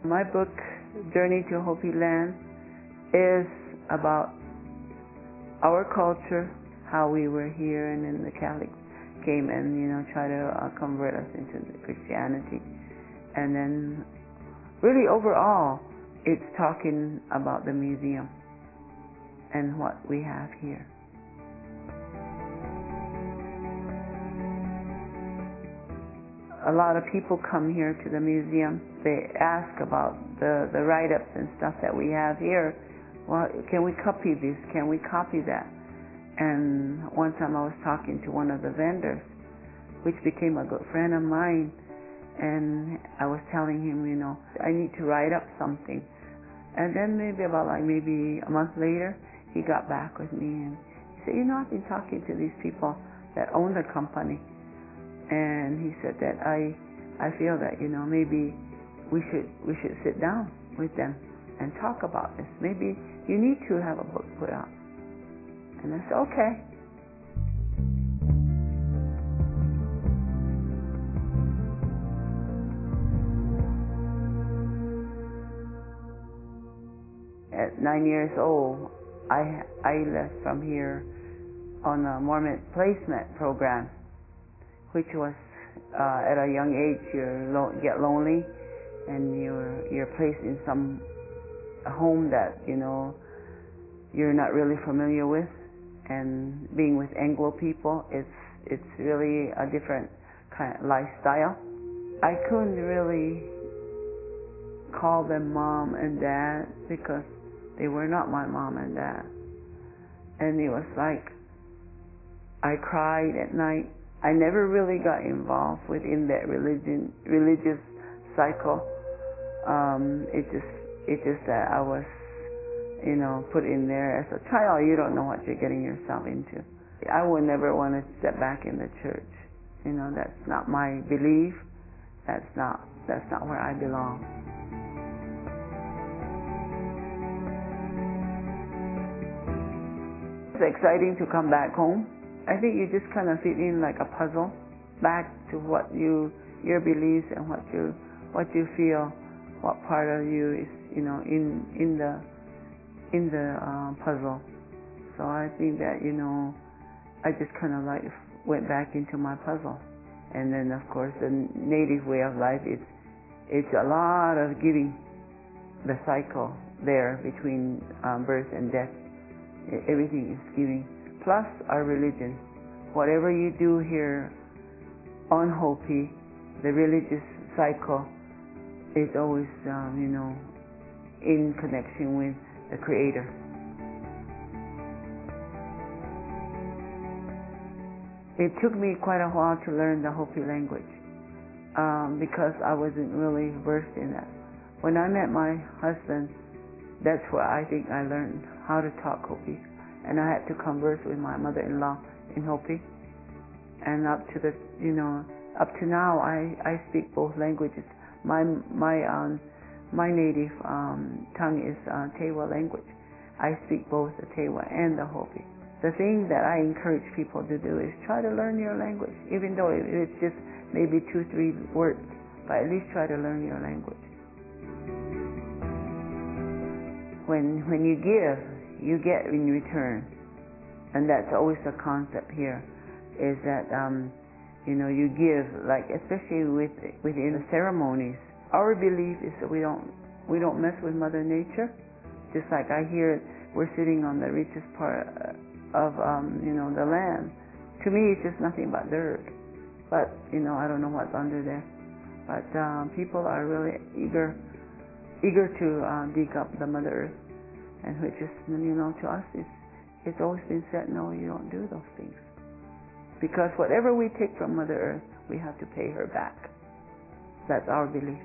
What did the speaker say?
My book, Journey to Hopi Land, is about our culture, how we were here, and then the Catholics came and try to convert us into Christianity. And then really overall, it's talking about the museum and what we have here. A lot of people come here to the museum. They ask about the write-ups and stuff that we have here. Well, can we copy this? Can we copy that? And one time I was talking to one of the vendors, which became a good friend of mine, and I was telling him, I need to write up something. And then maybe a month later, he got back with me and he said, I've been talking to these people that own the company, and he said that I feel that maybe we should sit down with them and talk about this. Maybe you need to have a book put out. And I said, okay. At 9 years old, I left from here on a Mormon placement program, which was at a young age you get lonely and you're placed in some home that you're not really familiar with. And being with Anglo people, it's really a different kind of lifestyle. I couldn't really call them mom and dad because they were not my mom and dad. And it was like I cried at night. I never really got involved within that religious cycle. It's just that I was put in there as a child. You don't know what you're getting yourself into. I would never want to step back in the church. That's not my belief. That's not where I belong. It's exciting to come back home. I think you just kind of fit in like a puzzle back to what your beliefs and what you feel, what part of you is in the puzzle. So I think that I just kind of like went back into my puzzle. And then of course the native way of life it's a lot of giving, the cycle there between birth and death. Everything is giving, plus our religion. Whatever you do here on Hopi, the religious cycle is always in connection with the Creator. It took me quite a while to learn the Hopi language because I wasn't really versed in that. When I met my husband, that's where I think I learned how to talk Hopi, and I had to converse with my mother-in-law in Hopi. And up to now, I speak both languages. My native tongue is Tewa language. I speak both the Tewa and the Hopi. The thing that I encourage people to do is try to learn your language, even though it's just maybe 2-3 words, but at least try to learn your language. When you give, you get in return, and that's always the concept here, is that you give, like especially within the ceremonies. Our belief is that we don't mess with Mother Nature. Just like I hear we're sitting on the richest part of the land. To me, it's just nothing but dirt. But I don't know what's under there. But people are really eager to dig up the Mother Earth, and which is to us it's always been said, no, you don't do those things, because whatever we take from Mother Earth, we have to pay her back. That's our belief.